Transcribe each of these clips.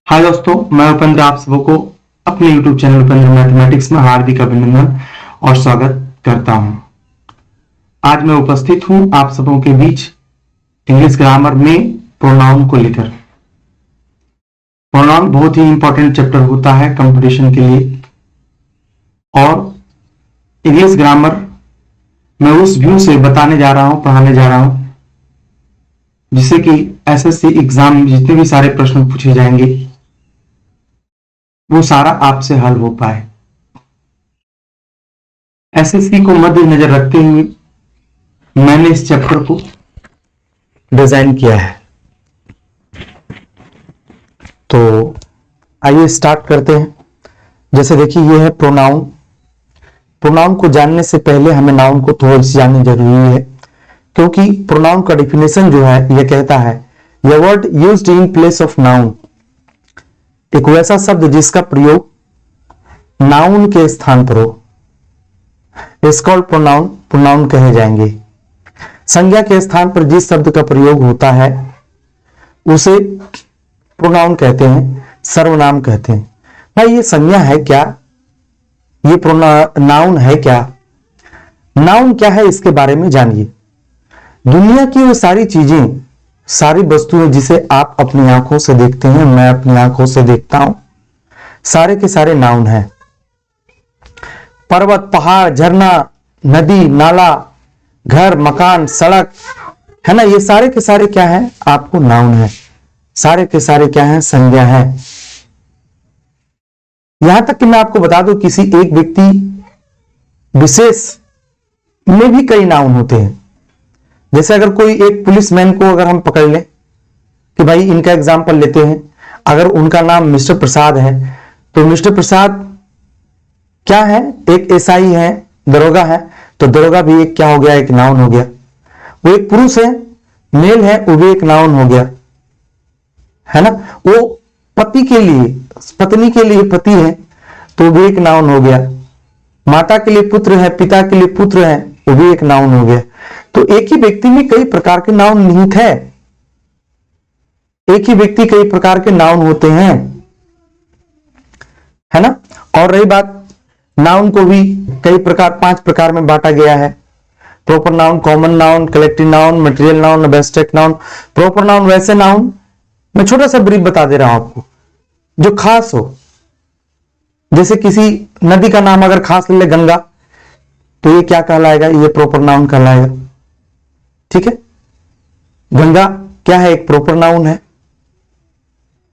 हाय दोस्तों, मैं उपेंद्र आप सबको अपने YouTube चैनल उपेंद्र मैथमेटिक्स में हार्दिक अभिनंदन और स्वागत करता हूं। आज मैं उपस्थित हूं आप सबों के बीच इंग्लिश ग्रामर में प्रोनाउन को लेकर। प्रोनाउन बहुत ही इंपॉर्टेंट चैप्टर होता है कंपटीशन के लिए, और इंग्लिश ग्रामर मैं उस व्यू से बताने जा रहा हूं, पढ़ाने जा रहा हूं, जिससे कि एसएससी एग्जाम में जितने भी सारे प्रश्न पूछे जाएंगे वो सारा आपसे हल हो पाए। एसएससी को मद्देनजर रखते हुए मैंने इस चैप्टर को डिजाइन किया है। तो आइए स्टार्ट करते हैं। जैसे देखिए, ये है प्रोनाउन। प्रोनाउन को जानने से पहले हमें नाउन को थोड़ी सी जाननी जरूरी है, क्योंकि प्रोनाउन का डिफिनेशन जो है यह कहता है ये word used in place of noun, एक वैसा शब्द जिसका प्रयोग नाउन के स्थान पर हो, इज कॉल्ड प्रोनाउन, प्रोनाउन कहे जाएंगे। संज्ञा के स्थान पर जिस शब्द का प्रयोग होता है उसे प्रोनाउन कहते हैं, सर्वनाम कहते हैं। भाई ये संज्ञा है क्या, ये नाउन है क्या? नाउन क्या है इसके बारे में जानिए। दुनिया की वो सारी चीजें, सारी वस्तुएं जिसे आप अपनी आंखों से देखते हैं, मैं अपनी आंखों से देखता हूं, सारे के सारे नाउन हैं। पर्वत, पहाड़, झरना, नदी, नाला, घर, मकान, सड़क, है ना, ये सारे के सारे क्या है? आपको नाउन है। सारे के सारे क्या है? संज्ञा है। यहां तक कि मैं आपको बता दूं, किसी एक व्यक्ति विशेष में भी कई नाउन होते हैं। जैसे अगर कोई एक पुलिसमैन को अगर हम पकड़ लें कि भाई इनका एग्जाम्पल लेते हैं, अगर उनका नाम मिस्टर प्रसाद है तो मिस्टर प्रसाद क्या है? एक एसआई है, दरोगा है, तो दरोगा भी एक क्या हो गया? एक नाउन हो गया। वो एक पुरुष है, मेल है, वो भी एक नाउन हो गया, है ना। वो पति के लिए, पत्नी के लिए पति है तो वो भी एक नाउन हो गया। माता के लिए पुत्र है, पिता के लिए पुत्र है, वो भी एक नाउन हो गया। तो एक ही व्यक्ति में कई प्रकार के नाउन निहित है। एक ही व्यक्ति कई प्रकार के नाउन होते हैं, है ना। और रही बात, नाउन को भी कई प्रकार, 5 प्रकार में बांटा गया है। Proper noun, common noun, collective noun, material noun, abstract noun. Proper noun वैसे नाउन, मैं छोटा सा ब्रीफ बता दे रहा हूं आपको, जो खास हो। जैसे किसी नदी का नाम अगर खास ले ले, गंगा, तो ये क्या कहलाएगा? ये प्रॉपर नाउन कहलाएगा। ठीक है, गंगा क्या है? एक प्रॉपर नाउन है।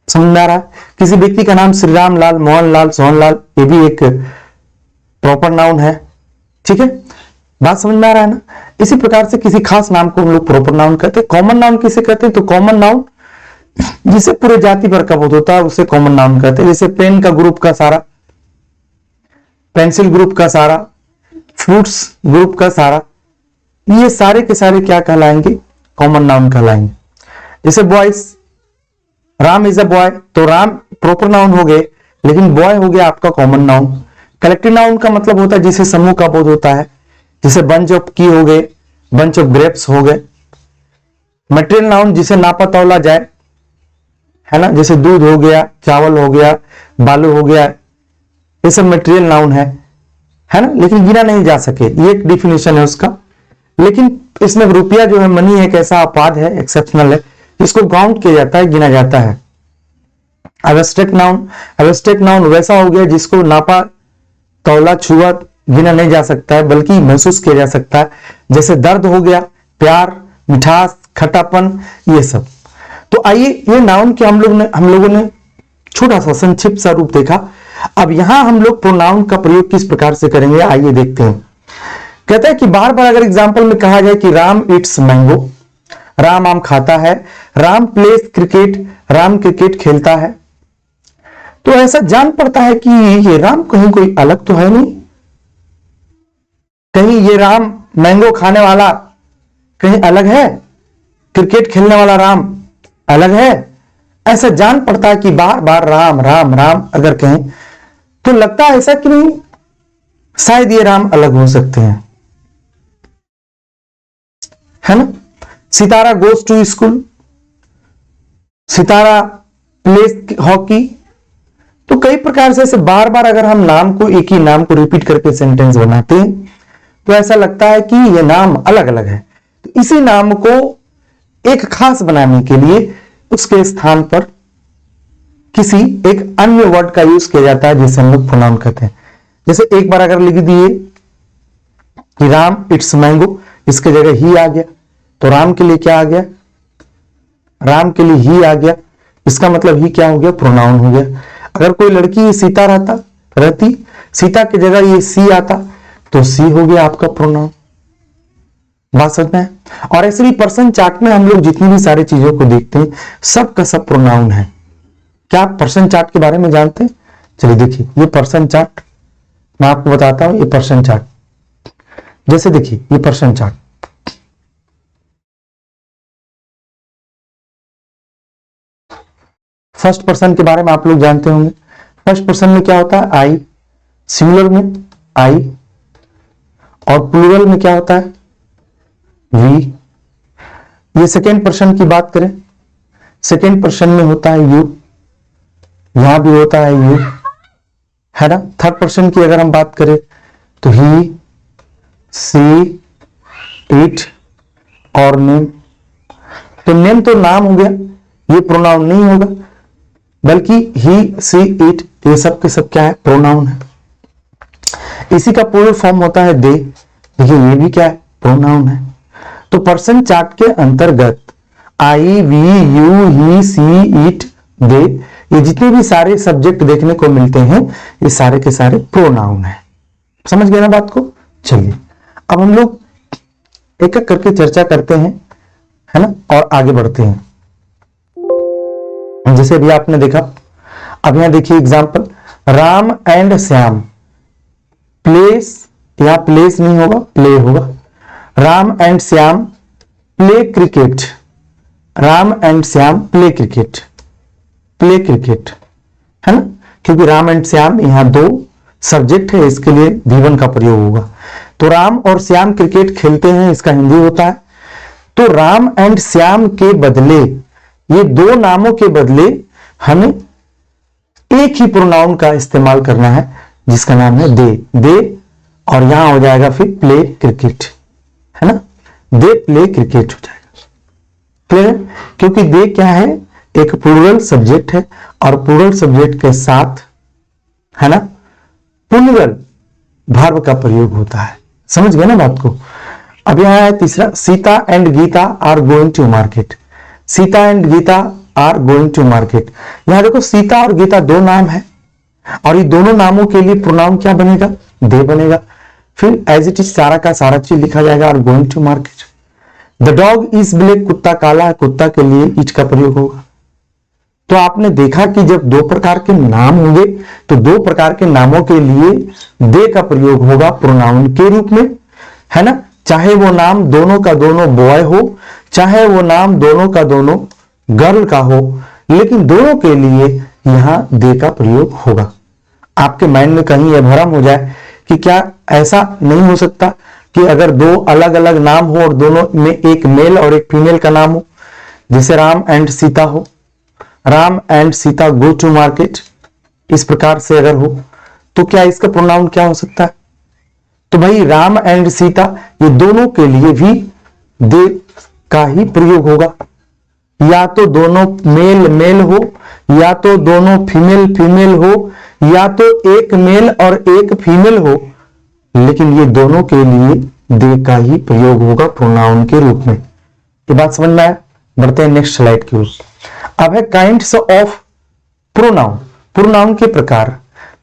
समझ में आ रहा है? किसी व्यक्ति का नाम श्री राम लाल, मोहन लाल, सोहन लाल, ये भी एक प्रॉपर नाउन है। ठीक है, बात समझ में आ रहा है ना। इसी प्रकार से किसी खास नाम को हम लोग प्रॉपर नाउन कहते हैं। कॉमन नाउन किसे कहते हैं? तो कॉमन नाउन जिसे पूरे जाति भर का बोध होता है उसे कॉमन नाउन कहते हैं। जैसे पेन का ग्रुप का सारा, पेंसिल ग्रुप का सारा, फ्रूट्स ग्रुप का सारा, ये सारे के सारे क्या कहलाएंगे? कॉमन नाउन कहलाएंगे। जैसे boys, Ram is a boy, तो राम प्रॉपर नाउन हो गए, लेकिन बॉय हो गया आपका कॉमन नाउन। कलेक्टिव नाउन का मतलब होता है जिसे समूह का बोध होता है, जैसे बंच ऑफ की हो गए, बंच ऑफ ग्रेप्स हो गए। मटेरियल नाउन जिसे नापा तौला जाए, है ना, जैसे दूध हो गया, चावल हो गया, बालू हो गया, ये सब मटेरियल नाउन है ना, लेकिन गिना नहीं जा सके, ये एक डिफिनेशन है उसका। लेकिन इसमें रुपया जो है, मनी एक ऐसा अपवाद है, एक्सेप्शनल है, जिसको काउंट किया जाता है, गिना जाता है। एब्स्ट्रैक्ट नाउन, एब्स्ट्रैक्ट नाउन वैसा हो गया जिसको नापा तौला छुआ गिना नहीं जा सकता है, बल्कि महसूस किया जा सकता है। जैसे दर्द हो गया, प्यार, मिठास, खट्टापन, ये सब। तो आइए, ये नाउन के हम लोगों ने छोटा सा संक्षिप्त सा रूप देखा। अब यहां हम लोग प्रोनाउन का प्रयोग किस प्रकार से करेंगे, आइए देखते हैं। कहता है कि बार बार अगर एग्जाम्पल में कहा जाए कि राम इट्स मैंगो, राम आम खाता है, Ram place cricket, Ram cricket खेलता है, तो ऐसा जान पड़ता है कि ये राम कहीं कोई अलग तो है नहीं, कहीं ये राम मैंगो खाने वाला कहीं अलग है, क्रिकेट खेलने वाला राम अलग है। ऐसा जान पड़ता है कि बार बार राम राम राम अगर कहें तो लगता है ऐसा कि नहीं, शायद ये राम अलग हो सकते हैं, है ना। Sitara goes to school, Sitara plays hockey. तो कई प्रकार से ऐसे बार बार अगर हम नाम को, एक ही नाम को रिपीट करके सेंटेंस बनाते हैं तो ऐसा लगता है कि ये नाम अलग अलग है। तो इसी नाम को एक खास बनाने के लिए उसके स्थान पर किसी एक अन्य वर्ड का यूज किया जाता है जिसे हम लोग प्रोनाउन कहते हैं। जैसे एक बार अगर लिख दिए कि राम इट्स मैंगो, इसके जगह ही आ गया, तो राम के लिए क्या आ गया, राम के लिए ही आ गया, इसका मतलब ही क्या हो गया, प्रोनाउन हो गया। अगर कोई लड़की सीता रहती, सीता की जगह ये सी आता तो सी हो गया आपका प्रोनाउन। बात समझ में? और ऐसे भी पर्सन चार्ट में हम लोग जितनी भी सारी चीजों को देखते हैं सब का सब प्रोनाउन है। क्या आप पर्सन चार्ट के बारे में जानते हैं? चलिए देखिए, ये पर्सन चार्ट मैं आपको बताता हूं। ये पर्सन चार्ट, जैसे देखिए ये पर्सन चार्ट, फर्स्ट पर्सन के बारे में आप लोग जानते होंगे। फर्स्ट पर्सन में क्या होता है, आई, सिंगुलर में आई, और प्लूरल में क्या होता है, वी। ये सेकेंड पर्सन की बात करें, सेकेंड पर्सन में होता है यू, यहां भी होता है यू, है ना। थर्ड पर्सन की अगर हम बात करें तो ही, सी, इट और नेम। तो नेम तो नाम हो गया, ये प्रोनाउन नहीं होगा, बल्कि ही, सी, इट ये सब के सब क्या है, प्रोनाउन है। इसी का पूर्ण फॉर्म होता है दे। देखिए ये भी क्या है, प्रोनाउन है। तो पर्सन चार्ट के अंतर्गत I, we, you, he, she, it, they, ये जितने भी सारे सब्जेक्ट देखने को मिलते हैं ये सारे के सारे प्रोनाउन है। समझ गए ना बात को? चलिए अब हम लोग एक एक करके चर्चा करते हैं, है ना, और आगे बढ़ते हैं। जैसे अभी आपने देखा, अब यहां देखिए example, Ram and Shyam, place, यहां प्लेस नहीं होगा, प्ले होगा। Ram and Shyam play cricket, Ram and Shyam play cricket, play cricket, है ना, क्योंकि राम एंड श्याम यहां दो सब्जेक्ट है, इसके लिए V1 का प्रयोग होगा। तो राम और श्याम क्रिकेट खेलते हैं, इसका हिंदी होता है। तो राम एंड श्याम के बदले, ये दो नामों के बदले हमें एक ही प्रोनाउन का इस्तेमाल करना है जिसका नाम है दे, दे, और यहां हो जाएगा फिर प्ले क्रिकेट, है ना, दे प्ले क्रिकेट हो जाएगा। क्लियर? क्योंकि दे क्या है, एक प्लूरल सब्जेक्ट है, और प्लूरल सब्जेक्ट के साथ, है ना, प्लूरल वर्ब का प्रयोग होता है। समझ गए ना बात को? अब यहां है तीसरा, Sita and Geeta are going to market, Sita and Geeta are going to market. यहां देखो सीता और गीता दो नाम है, और ये दोनों नामों के लिए प्रोनाउन क्या बनेगा, दे बनेगा। फिर एज इट इज सारा का सारा चीज लिखा जाएगा, are going to market. The dog is black, कुत्ता काला है, कुत्ता के लिए इज का प्रयोग होगा। तो आपने देखा कि जब दो प्रकार के नाम होंगे तो दो प्रकार के नामों के लिए दे का प्रयोग होगा प्रोनाउन के रूप में, है ना। चाहे वो नाम दोनों का दोनों बॉय हो, चाहे वो नाम दोनों का दोनों गर्ल का हो, लेकिन दोनों के लिए यहां दे का प्रयोग होगा। आपके माइंड में कहीं यह भ्रम हो जाए कि क्या ऐसा नहीं हो सकता कि अगर दो अलग अलग नाम हो और दोनों में एक मेल और एक फीमेल का नाम हो, जैसे राम एंड सीता हो, Ram and Sita go to market, इस प्रकार से अगर हो तो क्या इसका प्रोनाउन क्या हो सकता है? तो भाई राम एंड सीता ये दोनों के लिए भी दे का ही प्रयोग होगा। या तो दोनों मेल मेल हो, या तो दोनों फीमेल फीमेल हो, या तो एक मेल और एक फीमेल हो, लेकिन ये दोनों के लिए दे का ही प्रयोग होगा प्रोनाउन के रूप में। ये बात समझ में आया? बढ़ते हैं नेक्स्ट स्लाइड की ओर। अब है काइंड्स ऑफ प्रोनाउन, प्रोनाउन के प्रकार।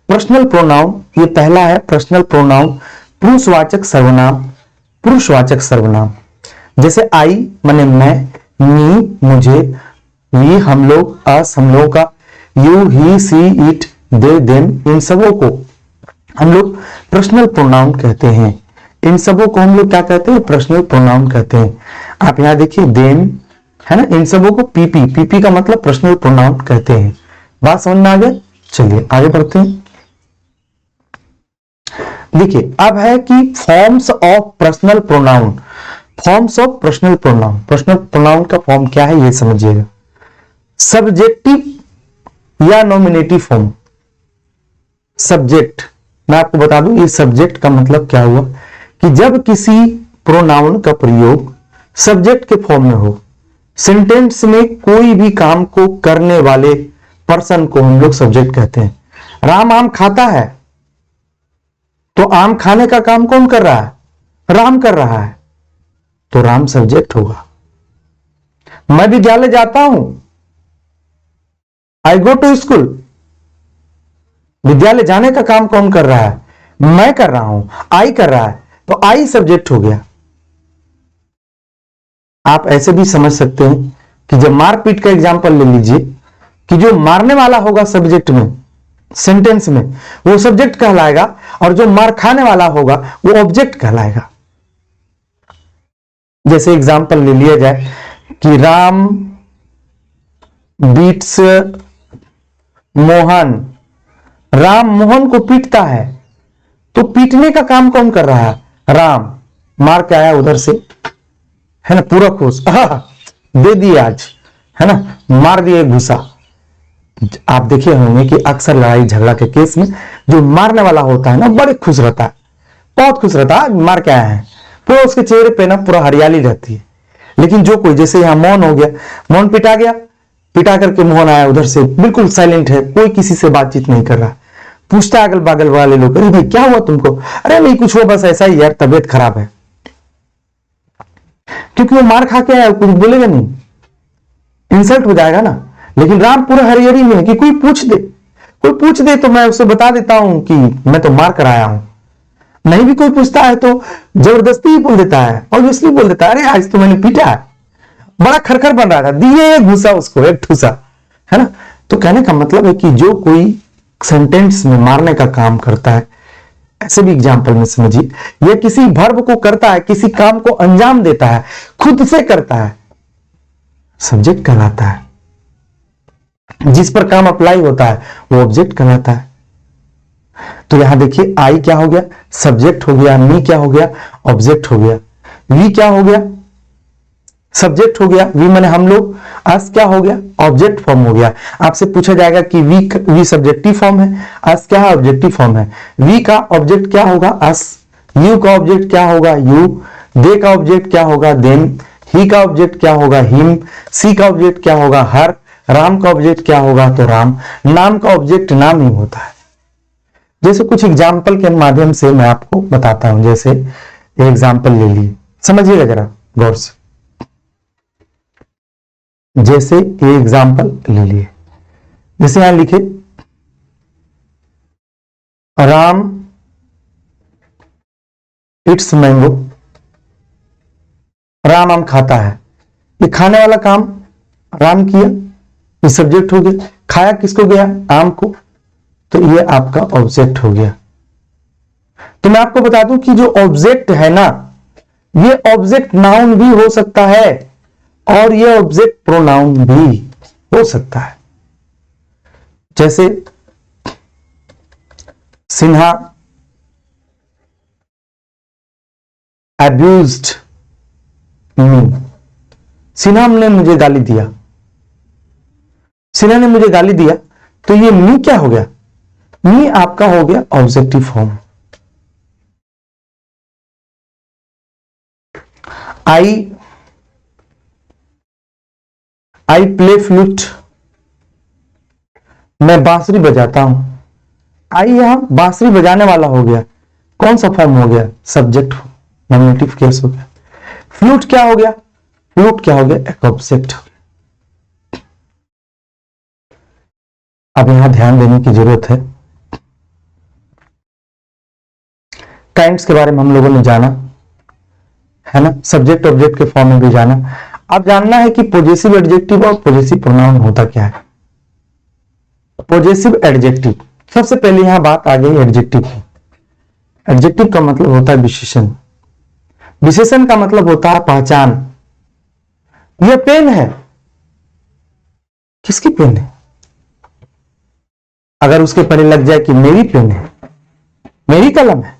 पर्सनल प्रोनाउन, ये पहला है पर्सनल प्रोनाउन, पुरुषवाचक सर्वनाम, पुरुषवाचक सर्वनाम। जैसे आई माने मैं, मी मुझे, वी हम लोग, अस हम लोगों का, you he she it they them, इन सबों को हम लोग पर्सनल प्रोनाउन कहते हैं। इन सबों को हम लोग क्या कहते हैं? पर्सनल प्रोनाउन कहते हैं। आप यहां देखिए देम, है ना, इन सबों को पीपी, पीपी का मतलब पर्सनल प्रोनाउन कहते हैं। बात समझ में आ गया? चलिए आगे बढ़ते हैं। देखिए अब है कि forms of personal pronoun, forms of personal pronoun. Personal pronoun का फॉर्म क्या है ये समझिएगा। सब्जेक्टिव या नॉमिनेटिव फॉर्म। सब्जेक्ट, मैं आपको बता दूं ये सब्जेक्ट का मतलब क्या हुआ कि जब किसी प्रोनाउन का प्रयोग सब्जेक्ट के फॉर्म में हो, सेंटेंस में कोई भी काम को करने वाले पर्सन को हम लोग सब्जेक्ट कहते हैं। राम आम खाता है, तो आम खाने का काम कौन कर रहा है? राम कर रहा है, तो राम सब्जेक्ट होगा। मैं विद्यालय जाता हूं, आई गो टू स्कूल, विद्यालय जाने का काम कौन कर रहा है? मैं कर रहा हूं, आई कर रहा है, तो आई सब्जेक्ट हो गया। आप ऐसे भी समझ सकते हैं कि जब मारपीट का एग्जांपल ले लीजिए कि जो मारने वाला होगा सब्जेक्ट में, सेंटेंस में, वो सब्जेक्ट कहलाएगा, और जो मार खाने वाला होगा वो ऑब्जेक्ट कहलाएगा। जैसे एग्जांपल ले लिया जाए कि राम बीट्स मोहन, राम मोहन को पीटता है, तो पीटने का काम कौन कर रहा है? राम। मार के आया उधर से, है ना, पूरा खुश, दे दिए आज, है ना, मार दिए घुसा। आप देखे होंगे कि अक्सर लड़ाई झगड़ा के केस में जो मारने वाला होता है ना, बड़े खुश रहता है, बहुत खुश रहता है, मार के आया है, पूरा उसके चेहरे पे ना पूरा हरियाली रहती है। लेकिन जो कोई, जैसे यहां मोहन हो गया, मोहन पिटा गया, पिटा करके मोहन आया उधर से, बिल्कुल साइलेंट है, कोई किसी से बातचीत नहीं कर रहा, पूछता अगल बगल वाले लोग, अरे भाई क्या हुआ तुमको? अरे नहीं कुछ हुआ, बस ऐसा ही यार, तबीयत खराब है। क्योंकि वो मार खा के आया, कुछ बोलेगा नहीं, इंसल्ट हो जाएगा ना। लेकिन राम पूरा हरियरी में है कि कोई पूछ दे तो मैं उसे बता देता हूं कि मैं तो मार कर आया हूं। नहीं भी कोई पूछता है तो जबरदस्ती ही बोल देता है, ऑब्वियसली बोल देता है, अरे आज तो मैंने पीटा है, बड़ा खरखर बन रहा था, दिए घुसा उसको एक ठूसा, है ना। तो कहने का मतलब है कि जो कोई सेंटेंस में मारने का काम करता है, ऐसे भी एग्जाम्पल में समझिए, यह किसी वर्ब को करता है, किसी काम को अंजाम देता है, खुद से करता है, सब्जेक्ट कहलाता है। जिस पर काम अप्लाई होता है वो ऑब्जेक्ट कहलाता है। तो यहां देखिए, आई क्या हो गया? सब्जेक्ट हो गया। मी क्या हो गया? ऑब्जेक्ट हो गया। वी क्या हो गया? सब्जेक्ट हो गया। वी माने हम लोग। अस क्या हो गया? ऑब्जेक्ट फॉर्म हो गया। आपसे पूछा जाएगा कि वी सब्जेक्टिव फॉर्म है, अस क्या है? ऑब्जेक्टिव फॉर्म है। वी का ऑब्जेक्ट क्या होगा? अस। यू का ऑब्जेक्ट क्या होगा? यू। दे का ऑब्जेक्ट क्या होगा? देम। ही का ऑब्जेक्ट क्या होगा? हिम। सी का ऑब्जेक्ट क्या होगा? हर। राम का ऑब्जेक्ट क्या होगा? तो राम। नाम का ऑब्जेक्ट नाम ही होता है। जैसे कुछ एग्जाम्पल के माध्यम से मैं आपको बताता हूं। जैसे एग्जाम्पल ले लिए, समझिएगा जरा गौर से। जैसे ये एग्जाम्पल ले लिए, जैसे यहां लिखे राम इट्स मैंगो, राम आम खाता है। ये खाने वाला काम राम किया, ये सब्जेक्ट हो गया। खाया किसको गया? आम को, तो ये आपका ऑब्जेक्ट हो गया। तो मैं आपको बता दूं कि जो ऑब्जेक्ट है ना, ये ऑब्जेक्ट नाउन भी हो सकता है और ये ऑब्जेक्ट प्रोनाउन भी हो सकता है। जैसे सिन्हा अब्यूज्ड मी, सिन्हा ने मुझे गाली दिया, सिन्हा ने मुझे गाली दिया, तो ये मी क्या हो गया? मी आपका हो गया objective form. I play flute, मैं बांसुरी बजाता हूं। आई यहां बांसुरी बजाने वाला हो गया, कौन सा फॉर्म हो गया? सब्जेक्ट, नॉमिनेटिव केस हो गया। फ्लूट क्या हो गया? फ्लूट क्या हो गया? एक ऑब्जेक्ट हो गया। अब यहां ध्यान देने की जरूरत है, काइंड्स के बारे में हम लोगों ने जाना है ना, सब्जेक्ट ऑब्जेक्ट के फॉर्म में भी जाना। अब जानना है कि पॉजेसिव एडजेक्टिव और पॉजेसिव प्रोनाउन होता क्या है। पॉजेसिव एडजेक्टिव, सबसे पहले यहां बात आ गई एडजेक्टिव की। एडजेक्टिव का मतलब होता है विशेषण, विशेषण का मतलब होता है पहचान। यह पेन है, किसकी पेन है? अगर उसके पहले लग जाए कि मेरी पेन है, मेरी कलम है,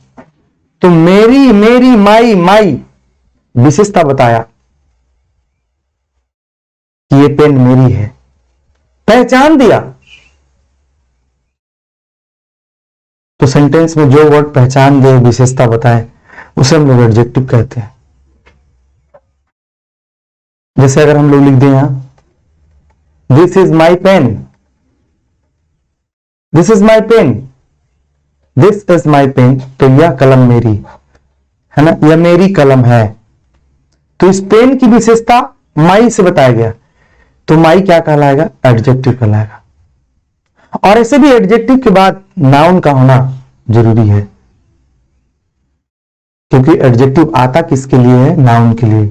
तो मेरी, मेरी, माई, माई, विशेषता बताया कि ये पेन मेरी है, पहचान दिया तो सेंटेंस में जो वर्ड पहचान दे, विशेषता बताए, उसे हम लोग एडजेक्टिव कहते हैं। जैसे अगर हम लोग लिख दें यहां, this is my pen, this is my pen, this is my pen, तो यह कलम मेरी है ना, यह मेरी कलम है। तो इस पेन की विशेषता माई से बताया गया, तो माई क्या कहलाएगा? एडजेक्टिव कहलाएगा। और ऐसे भी एडजेक्टिव के बाद नाउन का होना जरूरी है, क्योंकि एडजेक्टिव आता किसके लिए है? नाउन के लिए।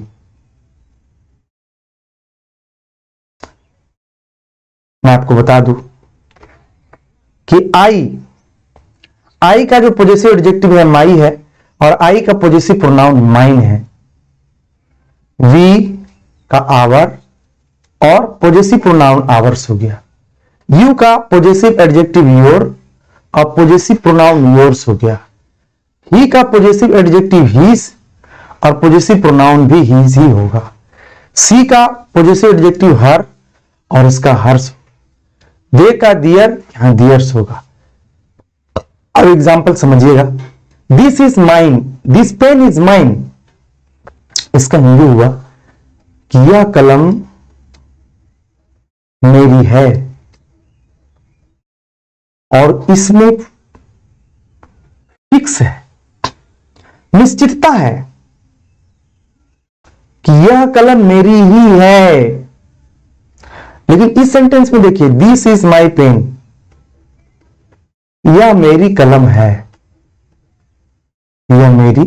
मैं आपको बता दूं कि आई का जो पॉजेसिव एडजेक्टिव है माई है, और आई का पॉजेसिव प्रोनाउन माइन है। वी का आवर और पॉजेसिव प्रोनाउन आवर्स हो गया। यू का पॉजेसिव एडजेक्टिव योर और पॉजेसिव प्रोनाउन योर्स हो गया। ही का पॉजेसिव एडजेक्टिव हीज और पॉजेसिव प्रोनाउन भी हीज ही होगा। सी का पॉजेसिव एडजेक्टिव हर और इसका हर्स। दे का दियर, यहां दियर्स होगा। अब एग्जाम्पल समझिएगा, this is mine, this pen is mine, इसका हिंदी हुआ कि यह कलम मेरी है, और इसमें फिक्स है, निश्चितता है कि यह कलम मेरी ही है। लेकिन इस सेंटेंस में देखिए, दिस इज माई पेन, यह मेरी कलम है, यह मेरी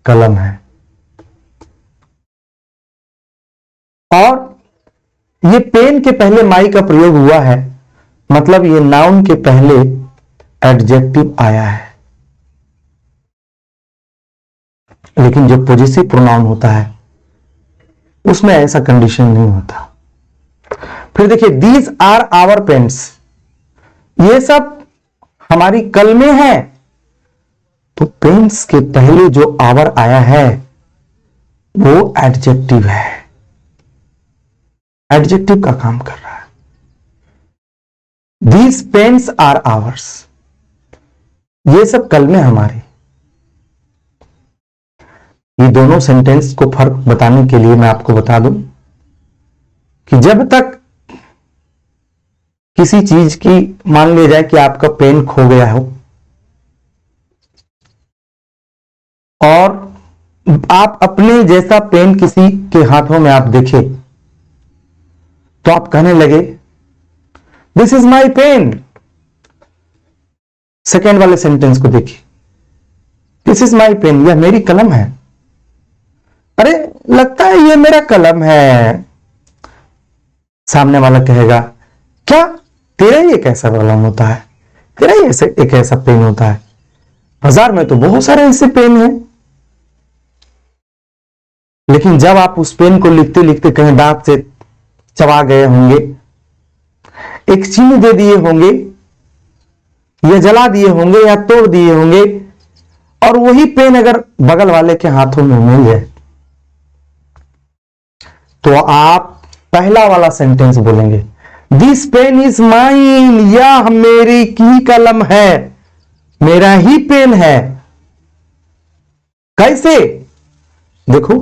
कलम है। और ये पेन के पहले माई का प्रयोग हुआ है, मतलब ये नाउन के पहले एडजेक्टिव आया है। लेकिन जो पॉजेसिव प्रोनाउन होता है उसमें ऐसा कंडीशन नहीं होता। फिर देखिए, दीज आर आवर पेन्स, ये सब हमारी कलमें हैं, तो पेन्स के पहले जो आवर आया है वो एडजेक्टिव है, एडजेक्टिव का काम कर रहा है। दीज पेन्स आर आवर्स, ये सब कलमें हमारी। ये दोनों सेंटेंस को फर्क बताने के लिए मैं आपको बता दूं कि जब तक किसी चीज की, मान लिया जाए कि आपका पेन खो गया हो और आप अपने जैसा पेन किसी के हाथों में आप देखे, तो आप कहने लगे this is my pen. Second वाले सेंटेंस को देखिए, दिस इज माई पेन, यह मेरी कलम है। अरे लगता है ये मेरा कलम है। सामने वाला कहेगा, क्या तेरा ही एक ऐसा कलम होता है? तेरा ही एक ऐसा पेन होता है? बाजार में तो बहुत सारे ऐसे पेन हैं। लेकिन जब आप उस पेन को लिखते लिखते कहीं दांत से चबा गए होंगे, एक चिन्ह दे दिए होंगे, या जला दिए होंगे, या तोड़ दिए होंगे, और वही पेन अगर बगल वाले के हाथों में मिल जाए, तो आप पहला वाला सेंटेंस बोलेंगे, दिस पेन इज माइन, यह मेरी की कलम है, मेरा ही पेन है। कैसे? देखो,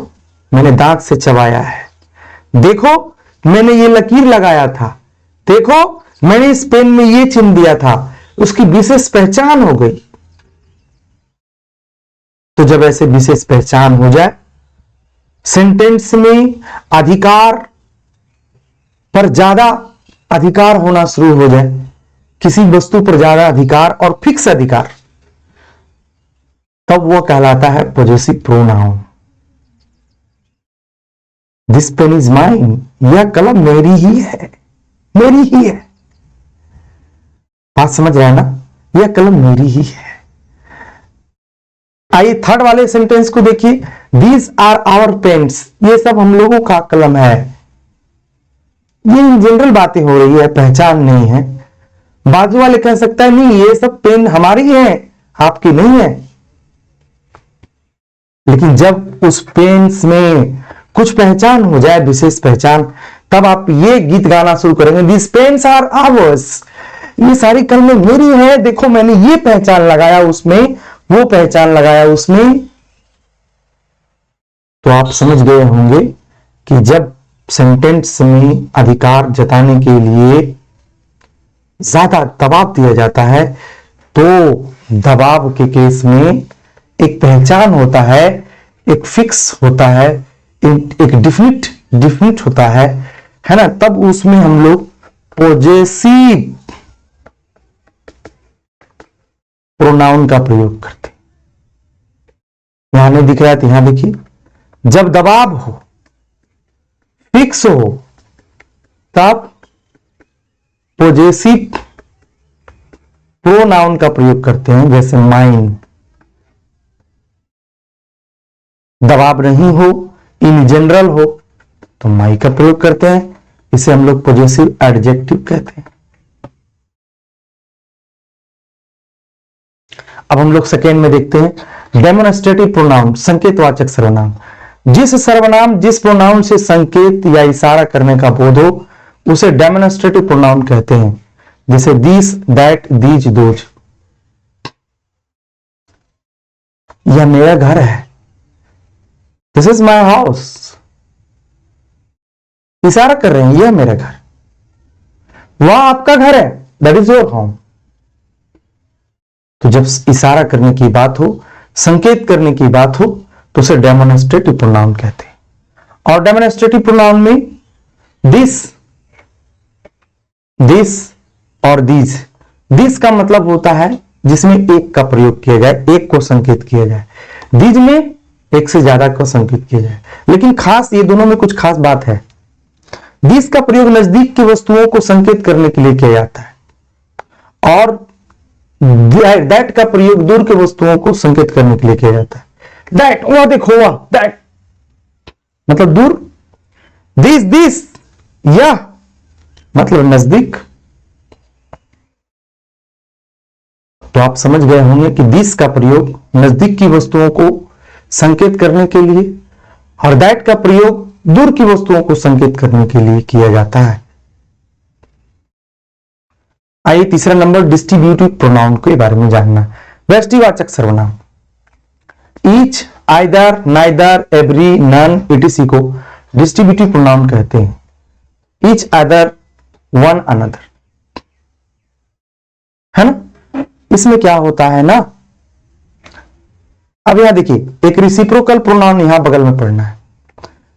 मैंने दांत से चबाया है, देखो मैंने ये लकीर लगाया था, देखो मैंने इस पेन में ये चिन्ह दिया था, उसकी विशेष पहचान हो गई। तो जब ऐसे विशेष पहचान हो जाए, सेंटेंस में अधिकार पर ज्यादा अधिकार होना शुरू हो जाए, किसी वस्तु पर ज्यादा अधिकार और फिक्स अधिकार, तब वह कहलाता है possessive pronoun. This pen is mine, यह कलम मेरी ही है, मेरी ही है। बात समझ रहे हैं ना? यह कलम मेरी ही है। आइए थर्ड वाले सेंटेंस को देखिए, दीज आर आवर पेन्स, ये सब हम लोगों का कलम है। ये जनरल बातें हो रही है, पहचान नहीं है। बाजू वाले कह सकता है नहीं, ये सब पेन हमारी है, आपकी नहीं है। लेकिन जब उस पेन्स में कुछ पहचान हो जाए, विशेष पहचान, तब आप ये गीत गाना शुरू करेंगे, दिस पेन्स आर आवर्स, ये सारी कलमें मेरी है, देखो मैंने ये पहचान लगाया उसमें, वो पहचान लगाया उसमें। तो आप समझ गए होंगे कि जब सेंटेंस में अधिकार जताने के लिए ज्यादा दबाव दिया जाता है तो दबाव के केस में एक पहचान होता है, एक फिक्स होता है, एक डिफिनिट होता है ना, तब उसमें हम लोग पॉजेसिव प्रोनाउन का प्रयोग करते हैं। यहां नहीं दिख रहा है तो यहां देखिए, जब दबाव हो, फिक्स हो, तब पॉजेसिव प्रोनाउन का प्रयोग करते हैं। जैसे माइन, दबाव नहीं हो, इन जनरल हो तो माई का प्रयोग करते हैं, इसे हम लोग पॉजेसिव एडजेक्टिव कहते हैं। अब हम लोग सेकेंड में देखते हैं डेमोन्स्ट्रेटिव प्रोनाउन, संकेतवाचक सर्वनाम। जिस सर्वनाम, जिस प्रोनाउन से संकेत या इशारा करने का बोध हो उसे डेमोन्स्ट्रेटिव प्रोनाउन कहते हैं। जैसे दिस, दैट, दीज, दोज। यह मेरा घर है, दिस इज माई हाउस। इशारा कर रहे हैं यह मेरा घर। वह आपका घर है, दैट इज योर होम। तो जब इशारा करने की बात हो, संकेत करने की बात हो तो उसे डेमोन्स्ट्रेटिव प्रोनाउन कहते हैं। और डेमोन्स्ट्रेटिव प्रोनाउन में दिस और दीज। दिस का मतलब होता है जिसमें एक का प्रयोग किया जाए, एक को संकेत किया जाए। दीज में एक से ज्यादा को संकेत किया जाए। लेकिन खास ये दोनों में कुछ खास बात है। दिस का प्रयोग नजदीक की वस्तुओं को संकेत करने के लिए किया जाता है और दैट का प्रयोग दूर के वस्तुओं को संकेत करने के लिए किया जाता है। दैट, वह देखो, वह दैट मतलब दूर। दिस यह मतलब नजदीक। तो आप समझ गए होंगे कि दिस का प्रयोग नजदीक की वस्तुओं को संकेत करने के लिए और दैट का प्रयोग दूर की वस्तुओं को संकेत करने के लिए किया जाता है। आइए तीसरा नंबर डिस्ट्रीब्यूटिव प्रोनाउन के बारे में जानना। व्यष्टिवाचक सर्वनाम। Each, either, neither, every, none, ETC को डिस्ट्रीब्यूटिव प्रोनाउन कहते हैं। ईच, आइदर, वन, अनदर, है ना। इसमें क्या होता है ना, अब यहां देखिए एक रिसिप्रोकल प्रोनाउन यहां बगल में पढ़ना है।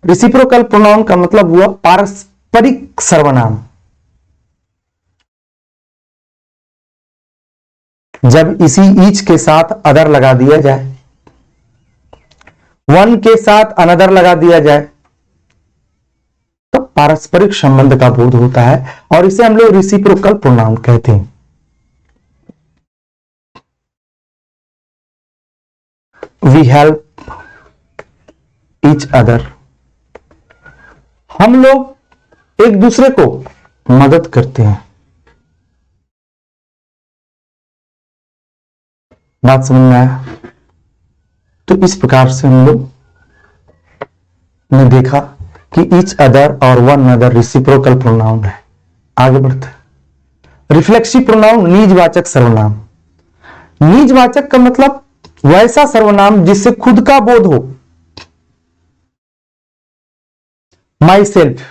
रिसिप्रोकल प्रोनाउन का मतलब हुआ पारस्परिक सर्वनाम। जब इसी ईच के साथ अदर लगा दिया जाए, वन के साथ अनदर लगा दिया जाए तो पारस्परिक संबंध का बोध होता है और इसे हम लोग रिसिप्रोकल प्रोनाउन कहते हैं। वी हेल्प ईच अदर, हम लोग एक दूसरे को मदद करते हैं। बात समझ में आया? तो इस प्रकार से हम लोग ने देखा कि ईच अदर और वन अदर रिसिप्रोकल प्रोनाउन है। आगे बढ़ते हैं। रिफ्लेक्सिव प्रोनाउन, निजवाचक सर्वनाम। निजवाचक का मतलब वैसा सर्वनाम जिससे खुद का बोध हो। माई सेल्फ,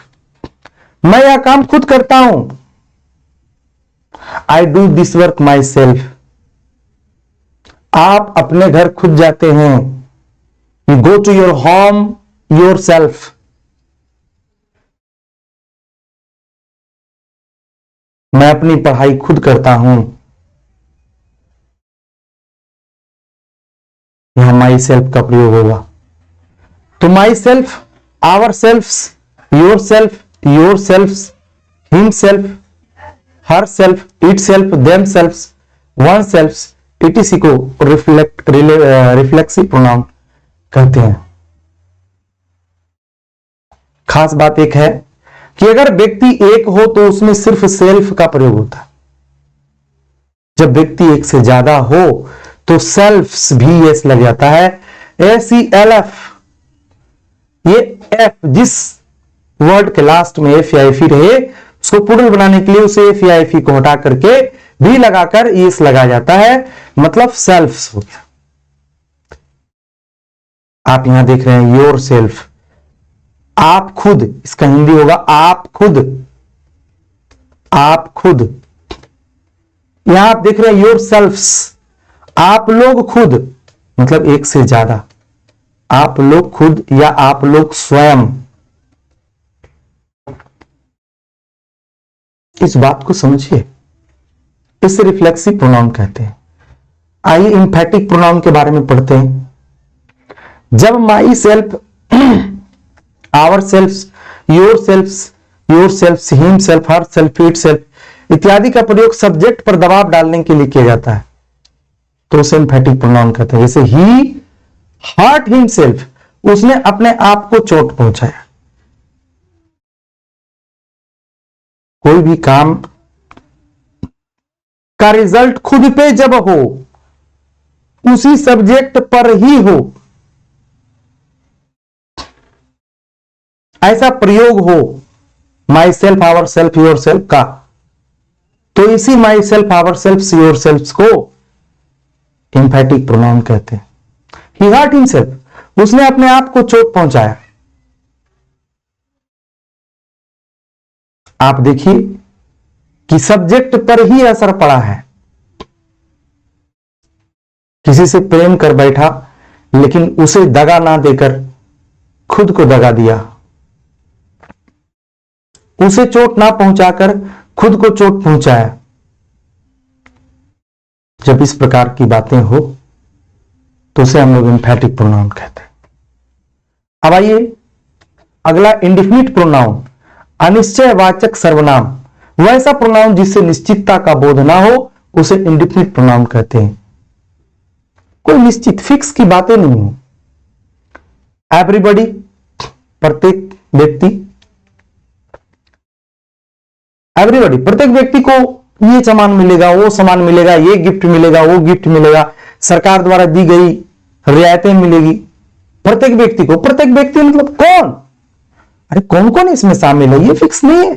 मैं यह काम खुद करता हूं। I do this work myself, आप अपने घर खुद जाते हैं। You go to your home yourself. मैं अपनी पढ़ाई खुद करता हूं। यहां माई सेल्फ का प्रयोग होगा। तो myself, ourself, yourself, yourself, himself, herself, itself, themself, oneself, ETC को रिफ्लेक्सिव प्रोनाउन कहते हैं। खास बात एक है कि अगर व्यक्ति एक हो तो उसमें सिर्फ सेल्फ का प्रयोग होता है। जब व्यक्ति एक से ज्यादा हो तो सेल्फ्स भी एस लग जाता है। SELF, ये एफ जिस वर्ड के लास्ट में एफ या एफ ही रहे उसको पुडल बनाने के लिए उसे एफ या एफ को हटा करके भी लगाकर ईएस लगाया जाता है, मतलब सेल्फ हो गया। आप यहां देख रहे हैं योर सेल्फ, आप खुद, इसका हिंदी होगा आप खुद, आप खुद। यहां आप देख रहे हैं योर सेल्फ्स, आप लोग खुद, मतलब एक से ज्यादा, आप लोग खुद या आप लोग स्वयं। इस बात को समझिए, इसे रिफ्लेक्सिव प्रोनाउन कहते हैं। आइए इंफैटिक प्रोनाउन के बारे में पढ़ते हैं। जब myself, ourself, yourself, himself, herself, itself इत्यादि का प्रयोग सब्जेक्ट पर दबाव डालने के लिए किया जाता है, तो उसे इंफैटिक प्रोनाउन कहते हैं। जैसे ही हर्ट हिमसेल्फ, उसने अपने आप को चोट पहुंचाया। कोई भी काम का रिजल्ट खुद पे जब हो, उसी सब्जेक्ट पर ही हो, ऐसा प्रयोग हो myself, ourself, yourself का, तो इसी myself, ourself, yourself को इंफैटिक प्रोनाउन कहते हैं। ही हर्ट हिमसेल्फ, उसने अपने आप को चोट पहुंचाया। आप देखिए कि सब्जेक्ट पर ही असर पड़ा है। किसी से प्रेम कर बैठा, लेकिन उसे दगा ना देकर खुद को दगा दिया, उसे चोट ना पहुंचाकर खुद को चोट पहुंचाया। जब इस प्रकार की बातें हो तो उसे हम लोग इंफैटिक प्रोनाउन कहते हैं। अब आइए अगला, इंडिफिनिट प्रोनाउन, अनिश्चयवाचक सर्वनाम। वैसा प्रोनाउन जिससे निश्चितता का बोध ना हो, उसे इंडिफिनिट प्रोनाउन कहते हैं। कोई निश्चित फिक्स की बातें नहीं हो। एवरीबॉडी, प्रत्येक व्यक्ति, एवरीबॉडी, प्रत्येक व्यक्ति को ये सामान मिलेगा, वो सामान मिलेगा, ये गिफ्ट मिलेगा, वो गिफ्ट मिलेगा, सरकार द्वारा दी गई रियायतें मिलेगी प्रत्येक व्यक्ति को। प्रत्येक व्यक्ति मतलब कौन? अरे कौन कौन इसमें शामिल है, ये फिक्स नहीं है।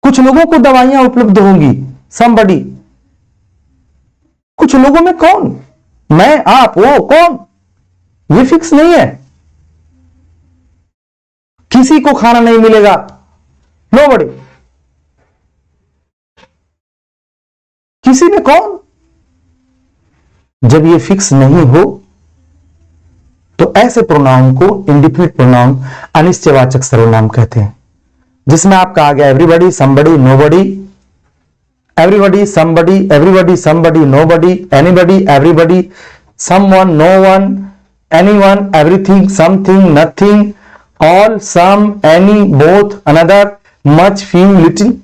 कुछ लोगों को दवाइयां उपलब्ध होंगी, समबडी। कुछ लोगों में कौन? मैं, आप, वो, कौन? ये फिक्स नहीं है। किसी को खाना नहीं मिलेगा, नोबडी। किसी में कौन? जब ये फिक्स नहीं हो तो ऐसे प्रोनाउन को इंडिफिनिट प्रोनाउन, अनिश्चयवाचक सर्वनाम कहते हैं, जिसमें आपका आ गया everybody, somebody, nobody, everybody, somebody, everybody, somebody, nobody, anybody, everybody, someone, no one, anyone, everything, something, nothing, all, some, any, both, another, much, few, little.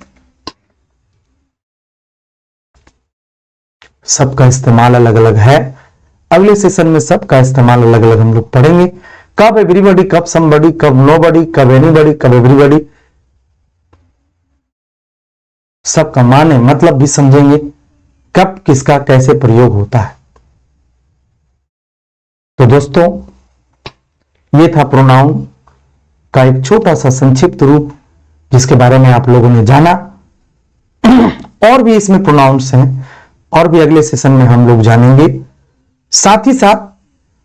सबका इस्तेमाल अलग अलग है। अगले सेशन में सबका इस्तेमाल अलग अलग हम लोग पढ़ेंगे। कब एवरीबॉडी, कब समबडी, कब नोबडी, कब एनीबॉडी, कब एवरीबॉडी, सबका माने मतलब भी समझेंगे, कब किसका कैसे प्रयोग होता है। तो दोस्तों, ये था प्रोनाउन का एक छोटा सा संक्षिप्त रूप, जिसके बारे में आप लोगों ने जाना। और भी इसमें प्रोनाउंस हैं, और भी अगले सेशन में हम लोग जानेंगे। साथ ही साथ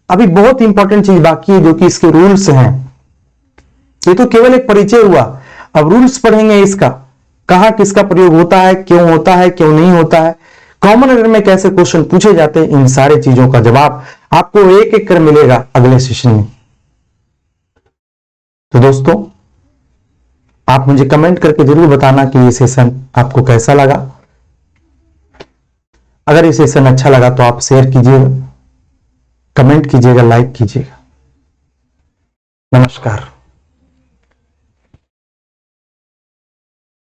अभी बहुत इंपॉर्टेंट चीज बाकी है, जो कि इसके रूल्स हैं। ये तो केवल एक परिचय हुआ, अब रूल्स पढ़ेंगे इसका, कहां किसका प्रयोग होता है, क्यों होता है, क्यों नहीं होता है, कॉमन एरर में कैसे क्वेश्चन पूछे जाते हैं। इन सारे चीजों का जवाब आपको एक एक कर मिलेगा अगले सेशन में। तो दोस्तों, आप मुझे कमेंट करके जरूर बताना कि ये सेशन आपको कैसा लगा। अगर ये सेशन अच्छा लगा तो आप शेयर कीजिएगा, कमेंट कीजिएगा, लाइक कीजिएगा। नमस्कार।